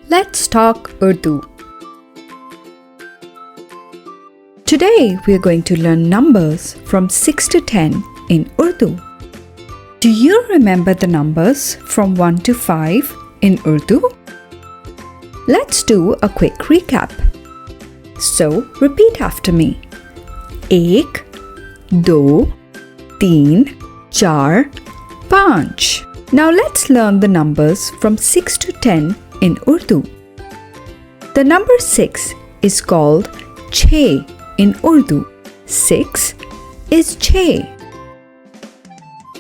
Let's talk Urdu. Today we are going to learn numbers from 6 to 10 in Urdu. Do you remember the numbers from 1 to 5 in Urdu? Let's do a quick recap. So repeat after me. 1, 2, 3, 4, 5. Now let's learn the numbers from 6 to 10 in Urdu. The number 6 is called Chhe in Urdu. 6 is Chhe.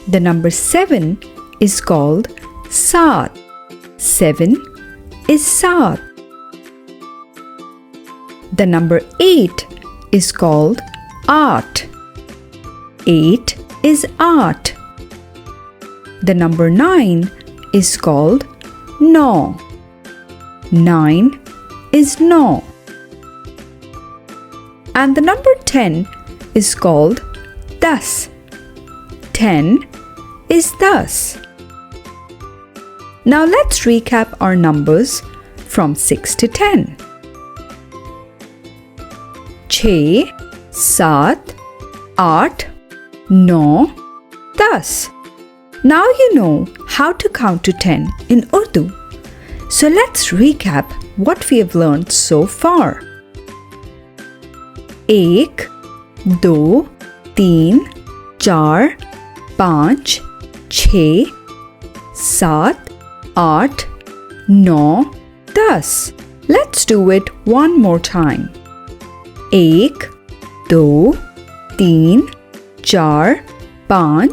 The number 7 is called Saat. 7 is Saat. The number 8 is called Aat. 8 is Aat. The number 9 is called No. 9 is No. And the number 10 is called Das. 10 is Das. Now let's recap our numbers from 6 to 10. Chhe, Saat, Aat, No, Das. Now you know how to count to 10 in Urdu. So let's recap what we have learned so far. 1, 2, 3, 4, 5, 6, 7, 8, 9, 10. Let's do it one more time. 1, 2, 3, 4, 5,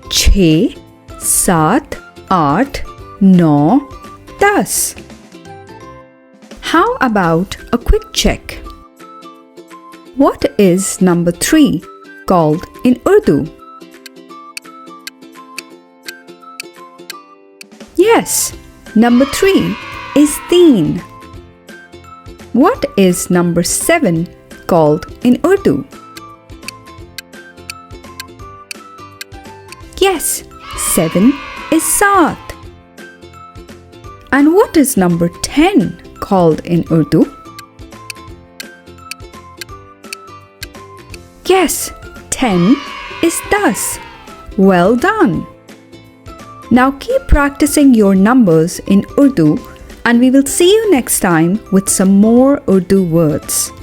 6, 7, 8, 9, 10. How about a quick check? What is number 3 called in Urdu? Yes, number 3 is Teen. What is number 7 called in Urdu? Yes, 7 is Saat. And what is number 10 called in Urdu? Yes, 10 is Das. Well done. Now keep practicing your numbers in Urdu and we will see you next time with some more Urdu words.